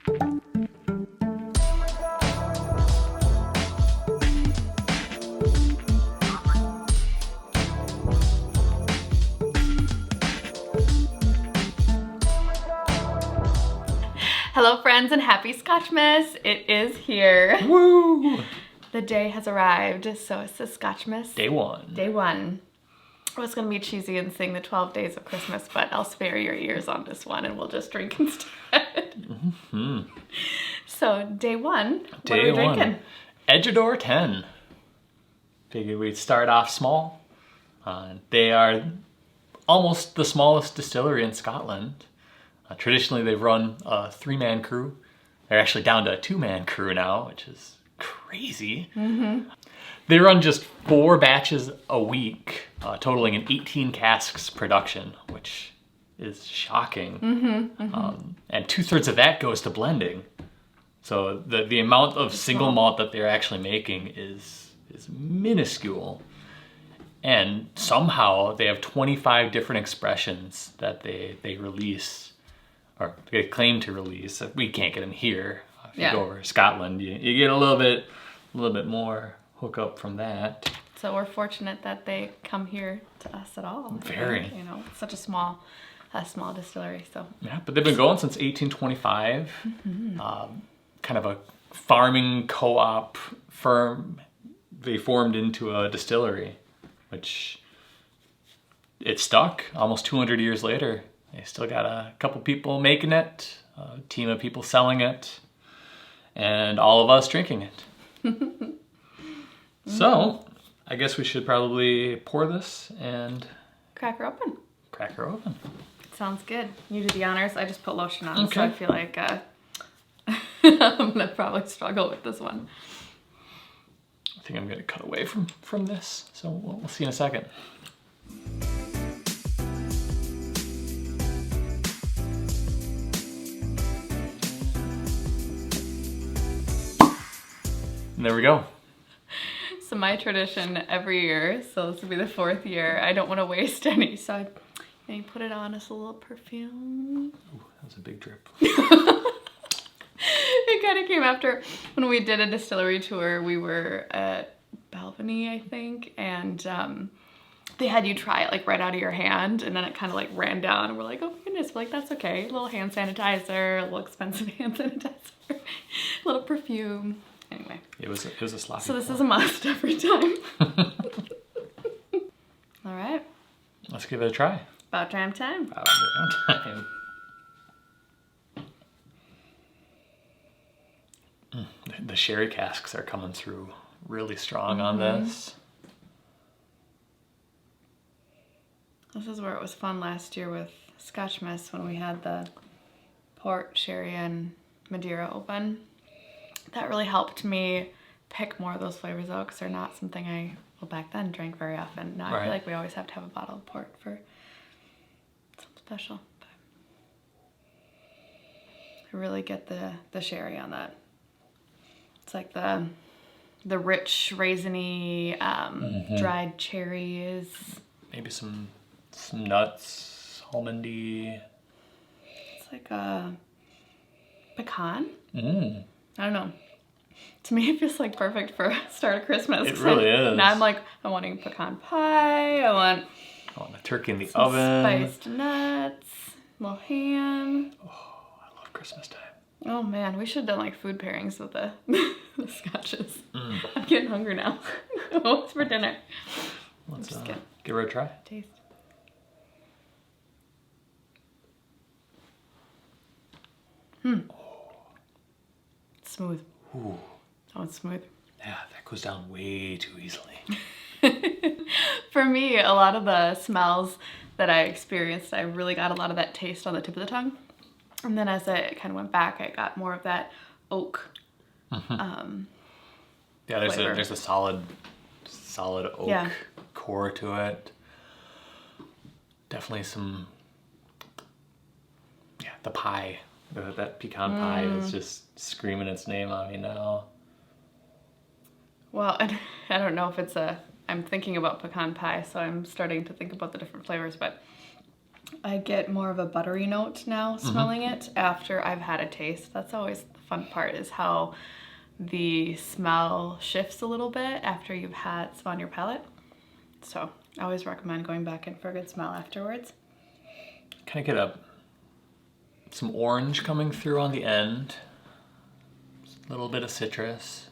Hello friends and happy Scotchmas! It is here. Woo! The day has arrived, so it's the Scotchmas. Day one. Day one. I was gonna be cheesy and sing the 12 days of Christmas, but I'll spare your ears on this one and we'll just drink instead. Mm-hmm. So day one, what Day are we one. drinking? Edradour 10. Figured we'd start off small. They are almost the smallest distillery in Scotland. Traditionally, they've run a 3-man crew. They're actually down to a 2-man crew now, which is crazy. Mm-hmm. They run just 4 batches a week, totaling an 18 casks production, which is shocking. Mm-hmm. Mm-hmm. And 2/3 of that goes to blending. So the amount of single malt that they're actually making is minuscule. And somehow they have 25 different expressions that they release, or they claim to release. We can't get them here. If you go over to Scotland, you get a little bit more hookup from that. So we're fortunate that they come here to us at all. Very. You know, it's such a small distillery. So Yeah, but they've been going since 1825. Mm-hmm. Kind of a farming co-op firm. They formed into a distillery, which it stuck almost 200 years later. They still got a couple people making it, a team of people selling it, and all of us drinking it. So, I guess we should probably pour this and crack her open. crack her open. Sounds good. You do the honors. I just put lotion on, Okay. so I feel like I'm gonna probably struggle with this one. I think I'm gonna cut away from this, so we'll see in a second. And there we go. So my tradition every year, so this will be the 4th year, I don't want to waste any, so I maybe put it on as a little perfume. Ooh, that was a big drip. It kind of came after when we did a distillery tour. We were at Balvenie, I think, and they had you try it like right out of your hand, and then it kind of like ran down, and we're like, oh my goodness, we're like, that's okay. A little hand sanitizer, a little expensive hand sanitizer, a little perfume. Anyway. It was a sloppy. So this is a must every time. All right. Let's give it a try. About Dram time. About damn time. The sherry casks are coming through really strong on this. This is where it was fun last year with Scotchmas when we had the port, sherry, and Madeira open. That really helped me pick more of those flavors out because they're not something I, well, back then drank very often. Now I feel like we always have to have a bottle of port for something special. But I really get the sherry on that. It's like the rich raisiny dried cherries. Maybe some nuts, almondy. It's like a pecan. Mm. I don't know. To me, it feels like perfect for start of Christmas. It really is. Now I'm like, I'm wanting pecan pie. I want a turkey in the some oven. spiced nuts, a little ham. Oh, I love Christmas time. Oh man, we should have done like food pairings with the, the scotches. I'm getting hungry now. What's for dinner? Let's give her a try. Taste. It's smooth. Ooh. Oh, it's smooth. Yeah, that goes down way too easily. For me, a lot of the smells that I experienced, I really got a lot of that taste on the tip of the tongue. And then as I kind of went back, I got more of that oak. Yeah, there's a solid oak core to it. Definitely some, the pie. That pecan pie is just screaming its name on me now. Well, I don't know if it's I'm thinking about pecan pie, so I'm starting to think about the different flavors, but I get more of a buttery note now smelling it after I've had a taste. That's always the fun part, is how the smell shifts a little bit after you've had some on your palate. So I always recommend going back in for a good smell afterwards. Kind of get some orange coming through on the end. A little bit of citrus.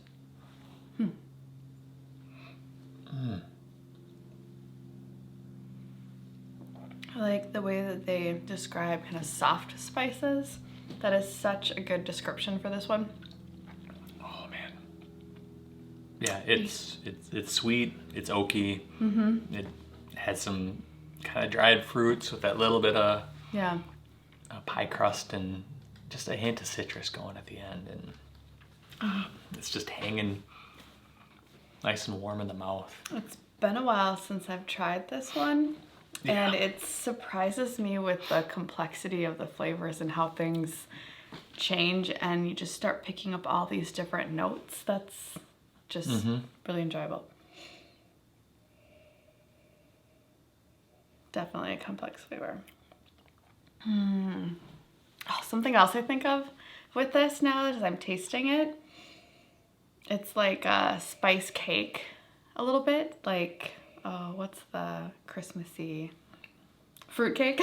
I like the way that they describe kind of soft spices. That is such a good description for this one. Oh man. Yeah, it's sweet. It's oaky. It has some kind of dried fruits with that little bit of pie crust and just a hint of citrus going at the end, and it's just hanging nice and warm in the mouth. It's been a while since I've tried this one. Yeah. And it surprises me with the complexity of the flavors and how things change, and you just start picking up all these different notes. That's just really enjoyable. Definitely a complex flavor. Oh, something else I think of with this now as I'm tasting it, it's like a spice cake a little bit, like what's the Christmassy fruitcake?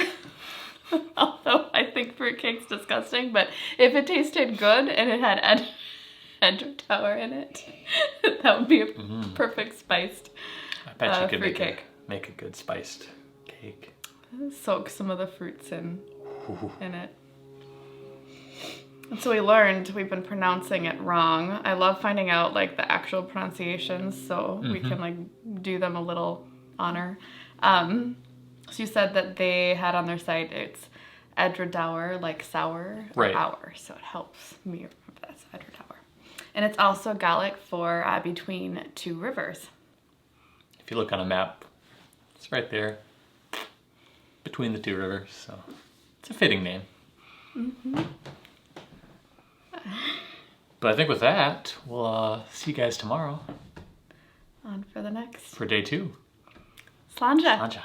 Although I think fruitcake's disgusting, but if it tasted good and it had Edradour in it, that would be a perfect spiced I bet you could fruitcake. make a good spiced cake. Soak some of the fruits in it. And so we've been pronouncing it wrong. I love finding out like the actual pronunciations so we can like do them a little honor. So you said that they had on their site, it's Edradour, like sour, Right. or hour. So it helps me remember that's Edradour. And it's also Gaelic for between two rivers. If you look on a map, it's right there between the two rivers, so it's a fitting name. But I think with that, we'll see you guys tomorrow On for the next. for day 2. Slanja. Slanja.